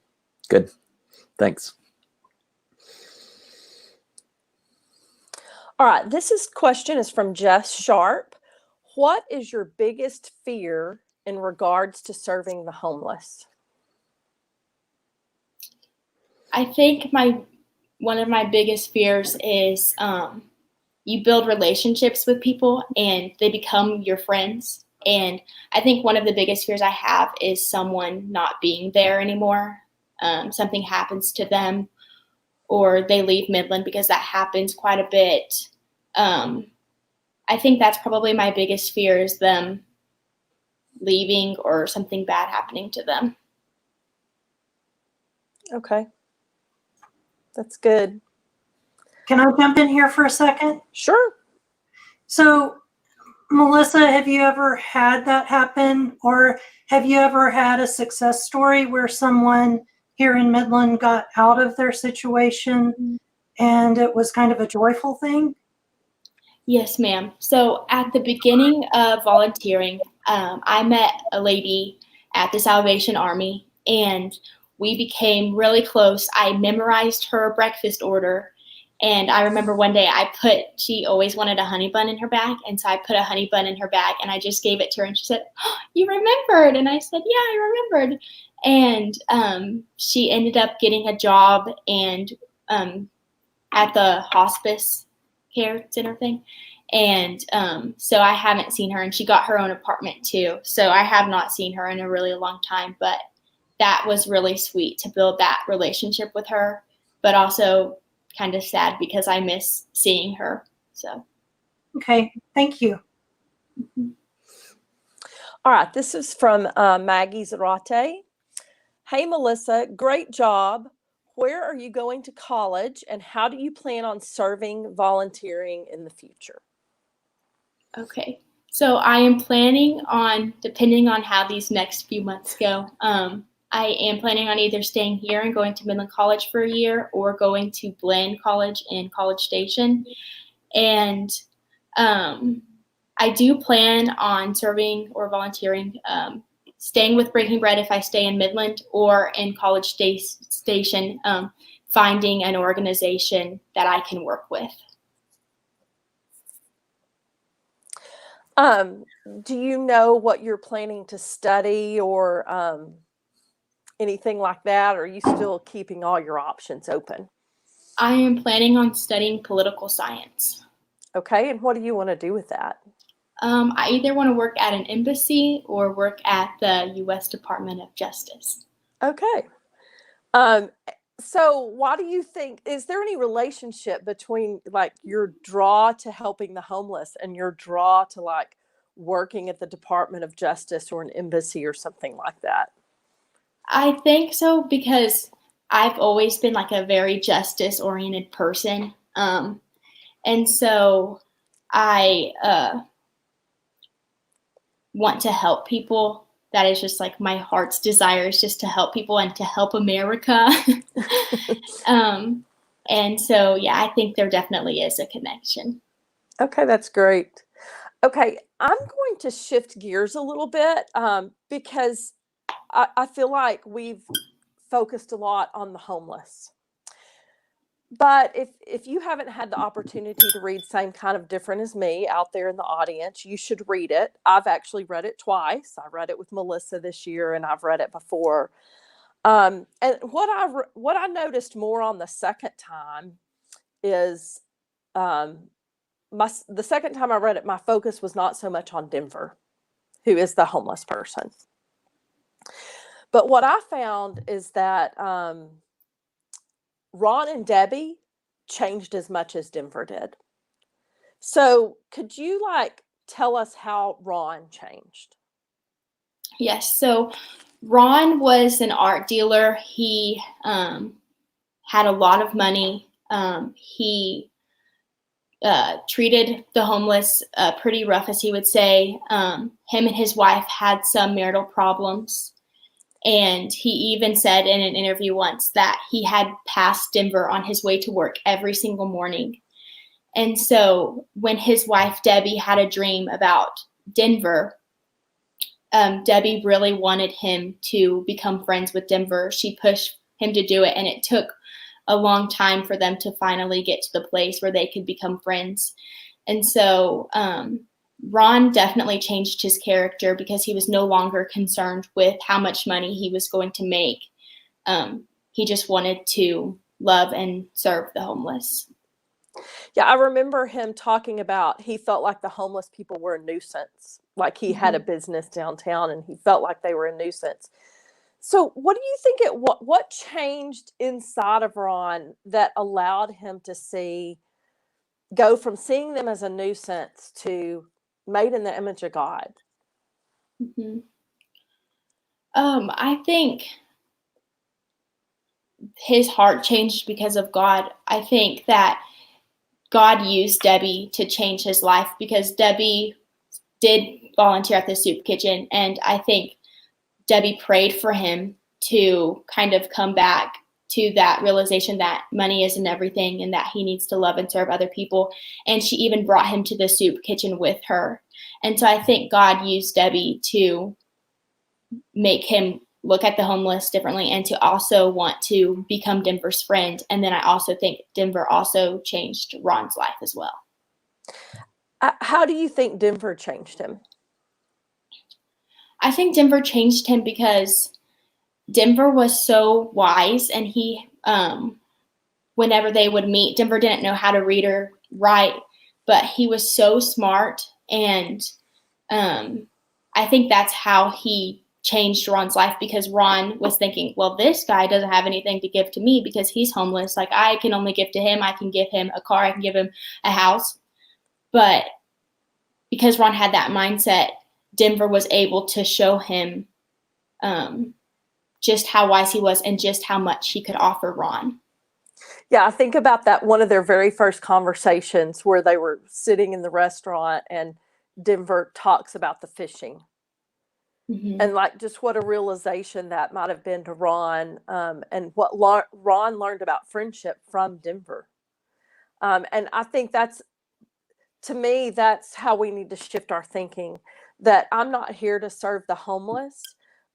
good. Thanks. All right, question is from Jess Sharp. What is your biggest fear in regards to serving the homeless? I think one of my biggest fears is you build relationships with people and they become your friends. And I think one of the biggest fears I have is someone not being there anymore. something happens to them or they leave Midland, because that happens quite a bit. I think that's probably my biggest fear, is them leaving or something bad happening to them. Okay. That's good. Can I jump in here for a second? Sure. So, Melissa, have you ever had that happen, or have you ever had a success story where someone here in Midland got out of their situation and it was kind of a joyful thing? Yes, ma'am. So at the beginning of volunteering, I met a lady at the Salvation Army, and we became really close. I memorized her breakfast order, and I remember one day she always wanted a honey bun in her bag, and so I put a honey bun in her bag, and I just gave it to her, and she said, "Oh, you remembered?" And I said, "Yeah, I remembered." And she ended up getting a job and at the hospice care center thing. And so I haven't seen her, and she got her own apartment too. So I have not seen her in a really long time, but that was really sweet to build that relationship with her, but also kind of sad because I miss seeing her. So. Okay, thank you. All right. This is from Maggie Zarate. Hey, Melissa, great job. Where are you going to college, and how do you plan on serving, volunteering in the future? Okay. So I am planning on, depending on how these next few months go, I am planning on either staying here and going to Midland College for a year, or going to Bland College in College Station. And I do plan on serving or volunteering, staying with Breaking Bread if I stay in Midland, or in College Station, finding an organization that I can work with. Do you know what you're planning to study, or anything like that? Or are you still keeping all your options open? I am planning on studying political science. Okay. And what do you want to do with that? I either want to work at an embassy or work at the U.S. Department of Justice. Okay. So why do you think, is there any relationship between like your draw to helping the homeless and your draw to like working at the Department of Justice or an embassy or something like that? I think so, because I've always been like a very justice-oriented person. And so I want to help people. That is just like my heart's desire, is just to help people and to help America. And so, yeah, I think there definitely is a connection. Okay, that's great. Okay, I'm going to shift gears a little bit because I feel like we've focused a lot on the homeless. But if you haven't had the opportunity to read Same Kind of Different as Me out there in the audience, you should read it. I've actually read it twice. I read it with Melissa this year, and I've read it before. And what I noticed more on the second time is the second time I read it, my focus was not so much on Denver, who is the homeless person. But what I found is that Ron and Debbie changed as much as Denver did. So could you like tell us how Ron changed? Yes. So Ron was an art dealer. He had a lot of money. He treated the homeless pretty rough, as he would say. Him and his wife had some marital problems. And he even said in an interview once that he had passed Denver on his way to work every single morning. And so when his wife, Debbie, had a dream about Denver, Debbie really wanted him to become friends with Denver. She pushed him to do it, and it took a long time for them to finally get to the place where they could become friends. And so Ron definitely changed his character, because he was no longer concerned with how much money he was going to make. He just wanted to love and serve the homeless. Yeah, I remember him talking about he felt like the homeless people were a nuisance. Like he had a business downtown and he felt like they were a nuisance. So what do you think what changed inside of Ron that allowed him to go from seeing them as a nuisance to made in the image of God? hmm I think his heart changed because of God. I think that God used Debbie to change his life because Debbie did volunteer at the soup kitchen. And I think Debbie prayed for him to kind of come back to that realization that money isn't everything and that he needs to love and serve other people. And she even brought him to the soup kitchen with her. And so I think God used Debbie to make him look at the homeless differently and to also want to become Denver's friend. And then I also think Denver also changed Ron's life as well. How do you think Denver changed him? I think Denver changed him because Denver was so wise, and he, whenever they would meet, Denver didn't know how to read or write, but he was so smart, and I think that's how he changed Ron's life, because Ron was thinking, well, this guy doesn't have anything to give to me because he's homeless. Like, I can only give to him. I can give him a car. I can give him a house. But because Ron had that mindset, Denver was able to show him just how wise he was and just how much he could offer Ron. Yeah, I think about that one of their very first conversations where they were sitting in the restaurant and Denver talks about the fishing. Mm-hmm. And like just what a realization that might have been to Ron, and what Ron learned about friendship from Denver. And I think to me, that's how we need to shift our thinking, that I'm not here to serve the homeless,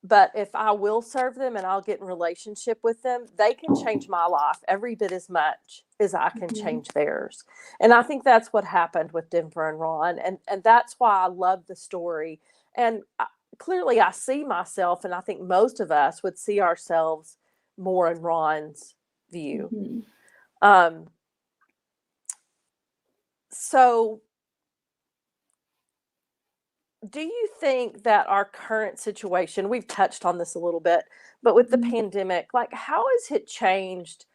but if I will serve them and I'll get in relationship with them, they can change my life every bit as much as I can Mm-hmm. change theirs. And I think that's what happened with Denver and Ron. And that's why I love the story. And clearly I see myself, and I think most of us would see ourselves more in Ron's view. Mm-hmm. So do you think that our current situation, we've touched on this a little bit, but with the pandemic, like how has it changed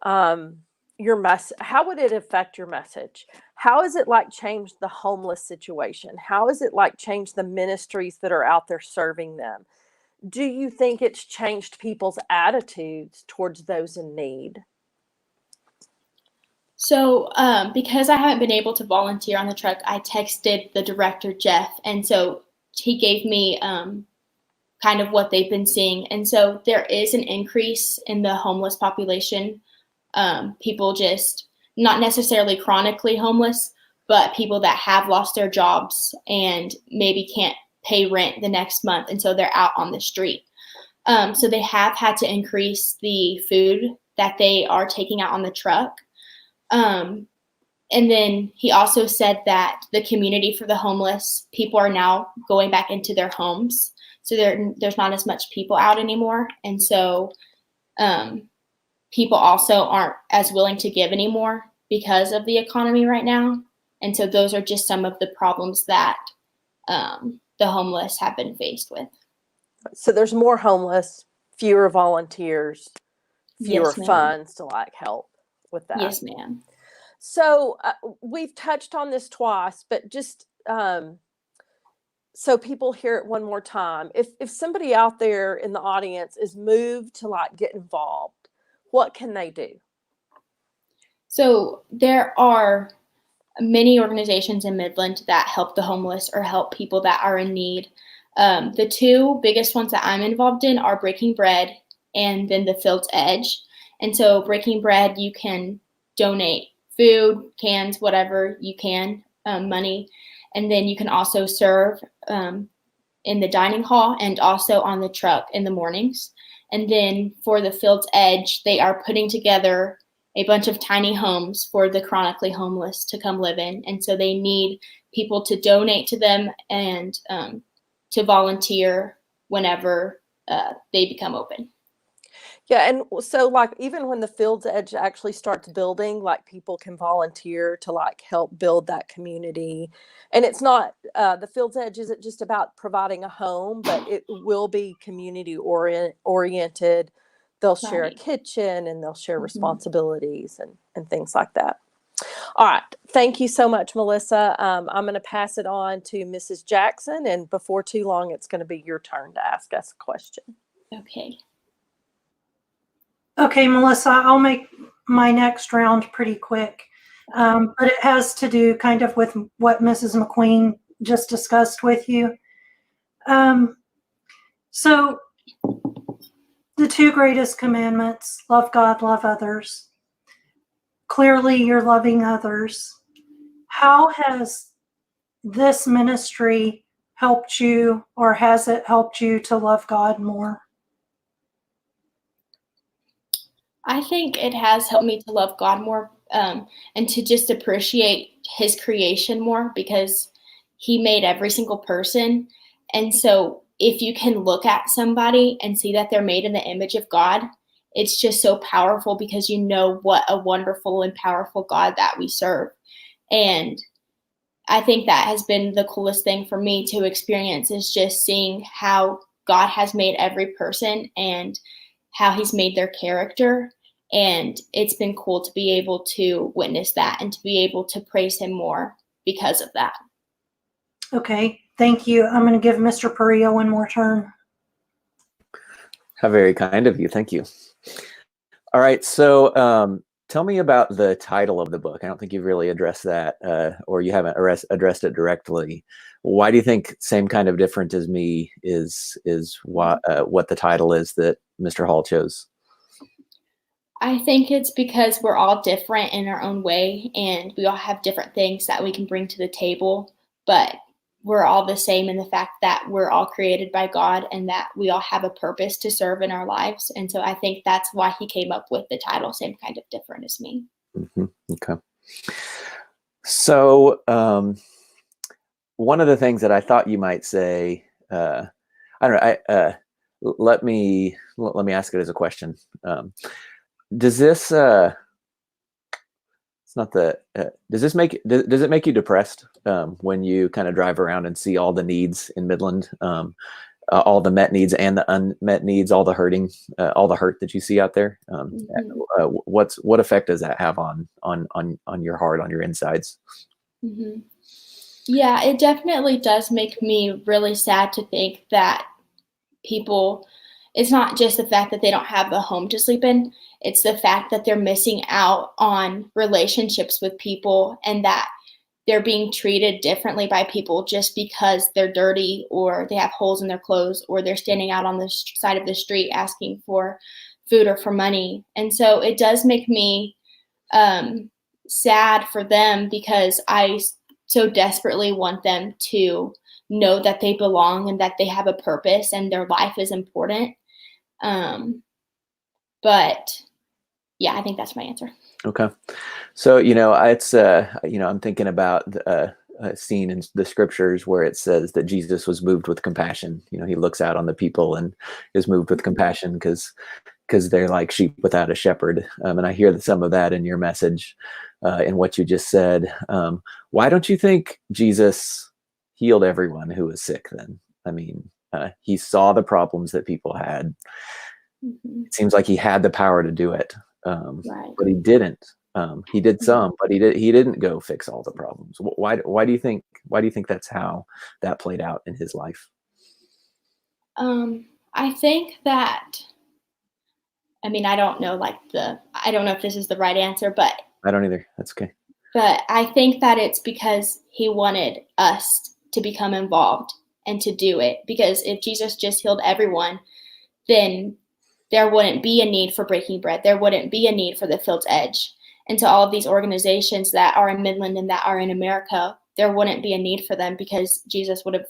your how would it affect your message? How has it like changed the homeless situation? How has it like changed the ministries that are out there serving them? Do you think it's changed people's attitudes towards those in need? So, because I haven't been able to volunteer on the truck, I texted the director, Jeff, and so he gave me kind of what they've been seeing. And so there is an increase in the homeless population. People just not necessarily chronically homeless, but people that have lost their jobs and maybe can't pay rent the next month, and so they're out on the street. So they have had to increase the food that they are taking out on the truck. And then he also said that the community for the homeless people are now going back into their homes. So there's not as much people out anymore. And so people also aren't as willing to give anymore because of the economy right now. And so those are just some of the problems that the homeless have been faced with. So there's more homeless, fewer volunteers, fewer Yes, ma'am. funds to like help with that. Yes, ma'am. So we've touched on this twice, but just so people hear it one more time. If somebody out there in the audience is moved to like get involved, what can they do? So there are many organizations in Midland that help the homeless or help people that are in need. The two biggest ones that I'm involved in are Breaking Bread and then the Field's Edge. And so Breaking Bread, you can donate food, cans, whatever you can, money. And then you can also serve in the dining hall and also on the truck in the mornings. And then for the Field's Edge, they are putting together a bunch of tiny homes for the chronically homeless to come live in. And so they need people to donate to them and to volunteer whenever they become open. Yeah, and so like even when the Field's Edge actually starts building, like people can volunteer to like help build that community. And it's not the Field's Edge isn't just about providing a home, but it will be community oriented. They'll share a Right. kitchen and they'll share Mhm. responsibilities and things like that. All right. Thank you so much, Melissa. I'm going to pass it on to Mrs. Jackson, and before too long, it's going to be your turn to ask us a question. Okay. Okay, Melissa, I'll make my next round pretty quick. But it has to do kind of with what Mrs. McQueen just discussed with you. So the two greatest commandments, love God, love others. Clearly you're loving others. How has this ministry helped you, or has it helped you to love God more? I think it has helped me to love God more, and to just appreciate His creation more, because He made every single person. And so, if you can look at somebody and see that they're made in the image of God, it's just so powerful, because you know what a wonderful and powerful God that we serve. And I think that has been the coolest thing for me to experience, is just seeing how God has made every person and how He's made their character. And it's been cool to be able to witness that and to be able to praise Him more because of that. Okay, thank you. I'm going to give Mr. Perea one more turn. How very kind of you. Thank you. All right. So tell me about the title of the book. I don't think you've really addressed that, or you haven't addressed it directly. Why do you think Same Kind of Different as Me is what the title is that Mr. Hall chose? I think it's because we're all different in our own way, and we all have different things that we can bring to the table, but we're all the same in the fact that we're all created by God and that we all have a purpose to serve in our lives. And so I think that's why He came up with the title Same Kind of Different as Me. Mm-hmm. Okay. So one of the things that I thought you might say, I don't know. Let me ask it as a question. Does this it's not the does it make you depressed when you kind of drive around and see all the needs in Midland, all the met needs and the unmet needs, all the hurt that you see out there? What effect does that have on your heart, on your insides? Mm-hmm. Yeah, it definitely does make me really sad to think that people, it's not just the fact that they don't have a home to sleep in, it's the fact that they're missing out on relationships with people, and that they're being treated differently by people just because they're dirty or they have holes in their clothes or they're standing out on the side of the street asking for food or for money. And so it does make me sad for them, because I so desperately want them to know that they belong and that they have a purpose and their life is important. But yeah, I think that's my answer. Okay. So, it's, I'm thinking about a scene in the scriptures where it says that Jesus was moved with compassion. He looks out on the people and is moved with compassion because they're like sheep without a shepherd. And I hear some of that in your message, in what you just said. Why don't you think Jesus healed everyone who was sick then? I mean, he saw the problems that people had. Mm-hmm. It seems like he had the power to do it, Right. but he didn't. He did some, but he didn't go fix all the problems. Why do you think that's how that played out in his life? I think that, I mean, I don't know if this is the right answer, but I don't either. That's okay. But I think that it's because He wanted us to become involved and to do it. Because if Jesus just healed everyone, then there wouldn't be a need for Breaking Bread. There wouldn't be a need for the Field's Edge. And to all of these organizations that are in Midland and that are in America, there wouldn't be a need for them, because Jesus would have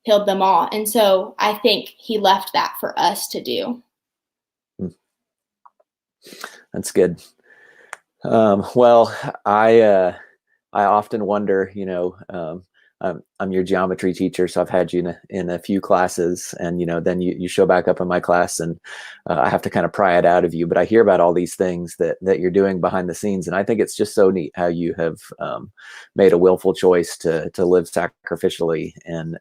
healed them all. And so I think He left that for us to do. That's good. Well, I often wonder, I'm your geometry teacher, so I've had you in a few classes, and then you show back up in my class, and I have to kind of pry it out of you. But I hear about all these things that you're doing behind the scenes, and I think it's just so neat how you have made a willful choice to live sacrificially and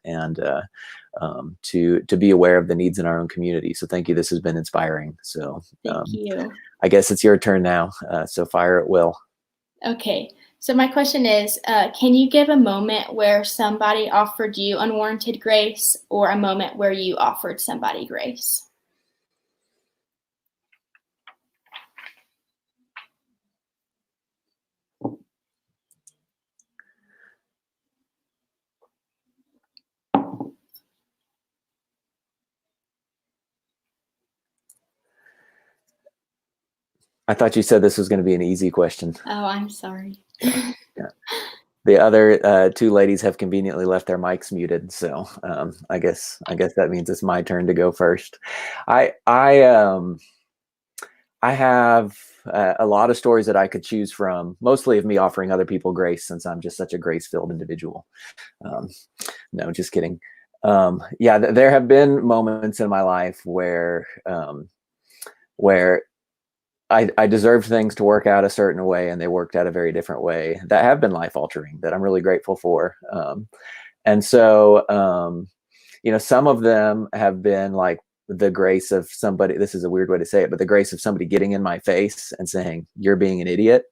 to be aware of the needs in our own community. So thank you. This has been inspiring. So Thank you. I guess it's your turn now. So fire at will. Okay. So my question is, can you give a moment where somebody offered you unwarranted grace, or a moment where you offered somebody grace? I thought you said this was going to be an easy question. Oh, I'm sorry. Yeah. The other two ladies have conveniently left their mics muted, so I guess that means it's my turn to go first. I have a lot of stories that I could choose from, mostly of me offering other people grace, since I'm just such a grace-filled individual. No, just kidding. Yeah, there have been moments in my life where I deserved things to work out a certain way, and they worked out a very different way that have been life-altering, that I'm really grateful for. And so, some of them have been like the grace of somebody. This is a weird way to say it, but the grace of somebody getting in my face and saying, "You're being an idiot."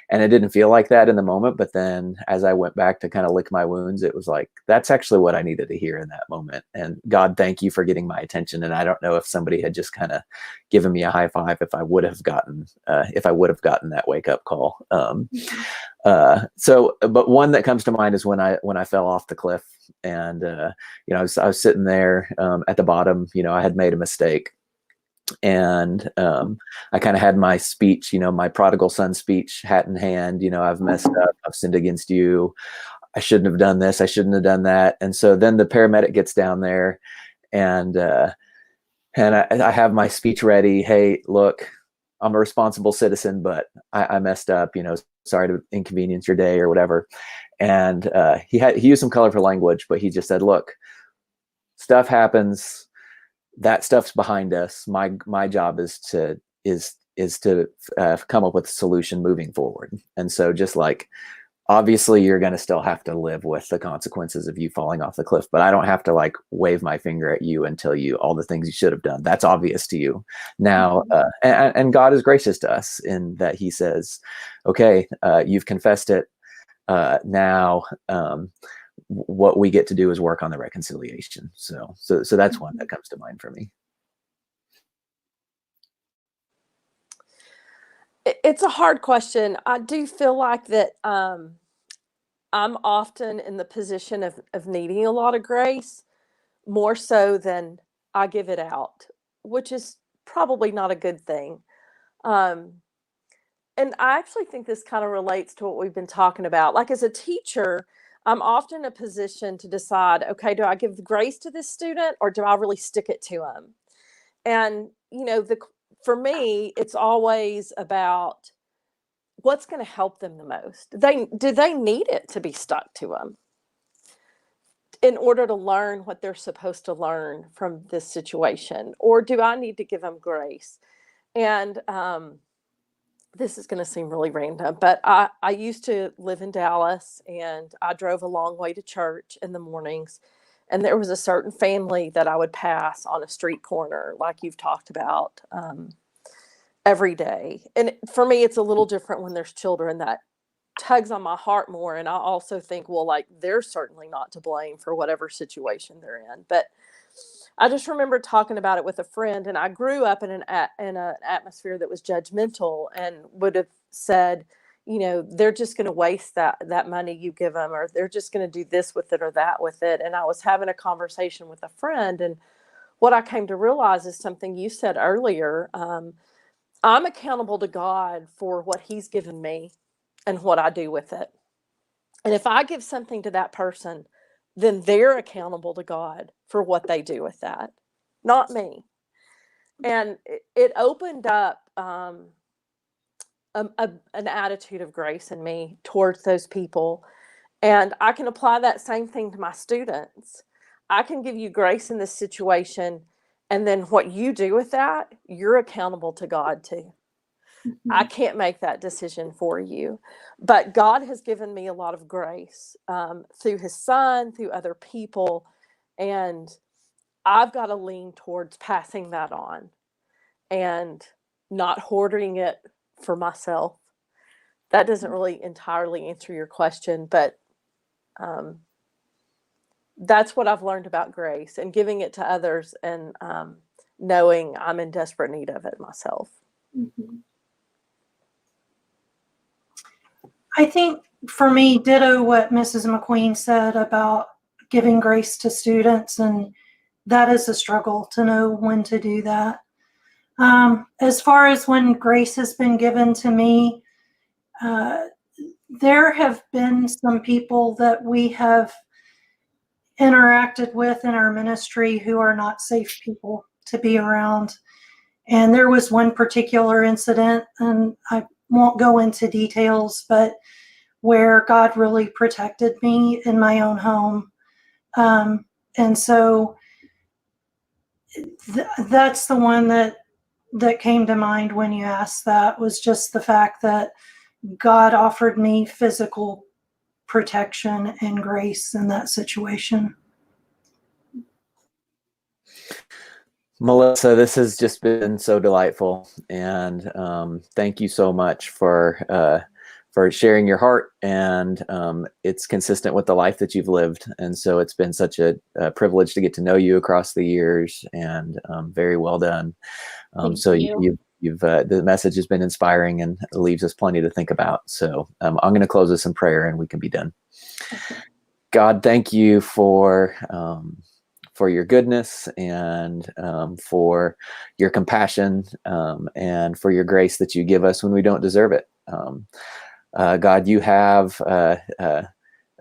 And it didn't feel like that in the moment. But then as I went back to kind of lick my wounds, it was like, that's actually what I needed to hear in that moment. And God, thank you for getting my attention. And I don't know if somebody had just kind of given me a high five if I would have gotten that wake up call. But one that comes to mind is when I fell off the cliff, and I was sitting there at the bottom. I had made a mistake, and I kind of had my speech, my prodigal son speech, hat in hand. I've messed up. I've sinned against you. I shouldn't have done this. I shouldn't have done that. And so then the paramedic gets down there, and I have my speech ready. Hey, look, I'm a responsible citizen, but I messed up. Sorry to inconvenience your day or whatever. And he used some colorful language, but he just said, "Look, stuff happens. That stuff's behind us. My job is to come up with a solution moving forward." And so, just like, obviously you're going to still have to live with the consequences of you falling off the cliff, but I don't have to like wave my finger at you and tell you all the things you should have done. That's obvious to you now. And God is gracious to us in that he says, okay, you've confessed it. Now, what we get to do is work on the reconciliation. So that's one that comes to mind for me. It's a hard question. I do feel like that I'm often in the position of needing a lot of grace, more so than I give it out, which is probably not a good thing. Um, and I actually think this kind of relates to what we've been talking about. Like, as a teacher, I'm often in a position to decide, okay, do I give the grace to this student, or do I really stick it to them? And, for me, it's always about what's going to help them the most. Do they need it to be stuck to them in order to learn what they're supposed to learn from this situation? Or do I need to give them grace? And this is going to seem really random, but I used to live in Dallas, and I drove a long way to church in the mornings. And there was a certain family that I would pass on a street corner, like you've talked about, every day. And for me, it's a little different when there's children. That tugs on my heart more. And I also think, well, like, they're certainly not to blame for whatever situation they're in. But I just remember talking about it with a friend, and I grew up in an atmosphere that was judgmental and would have said, they're just going to waste that money you give them, or they're just going to do this with it or that with it. And I was having a conversation with a friend, and what I came to realize is something you said earlier. I'm accountable to God for what he's given me and what I do with it. And if I give something to that person, then they're accountable to God for what they do with that, not me. And it opened up an attitude of grace in me towards those people. And I can apply that same thing to my students. I can give you grace in this situation, and then what you do with that, you're accountable to God too. I can't make that decision for you, but God has given me a lot of grace through his son, through other people, and I've got to lean towards passing that on and not hoarding it for myself. That doesn't really entirely answer your question, but that's what I've learned about grace and giving it to others, and knowing I'm in desperate need of it myself. Mm-hmm. I think for me, ditto what Mrs. McQueen said about giving grace to students, and that is a struggle to know when to do that. As far as when grace has been given to me, there have been some people that we have interacted with in our ministry who are not safe people to be around. And there was one particular incident, and I won't go into details, but where God really protected me in my own home. And so that's the one that came to mind when you asked that, was just the fact that God offered me physical protection and grace in that situation. Melissa, this has just been so delightful, and thank you so much for sharing your heart, and it's consistent with the life that you've lived, and so it's been such a privilege to get to know you across the years, and very well done. So you've the message has been inspiring and leaves us plenty to think about. So I'm going to close this in prayer, and we can be done. Okay. God, thank you for your goodness, and for your compassion, and for your grace that you give us when we don't deserve it. God, you have,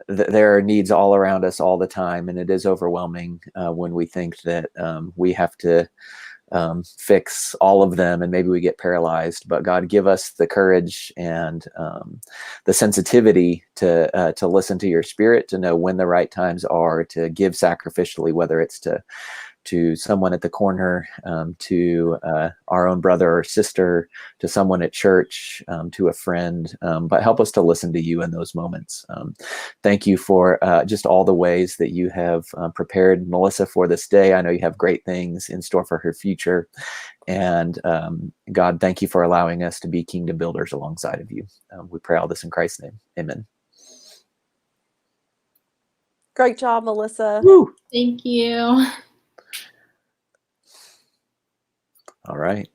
there are needs all around us all the time, and it is overwhelming when we think that we have to fix all of them, and maybe we get paralyzed. But God, give us the courage and the sensitivity to listen to your spirit, to know when the right times are to give sacrificially, whether it's to someone at the corner, to our own brother or sister, to someone at church, to a friend, but help us to listen to you in those moments. Thank you for just all the ways that you have prepared Melissa for this day. I know you have great things in store for her future. And God, thank you for allowing us to be kingdom builders alongside of you. We pray all this in Christ's name. Amen. Great job, Melissa. Woo! Thank you. All right.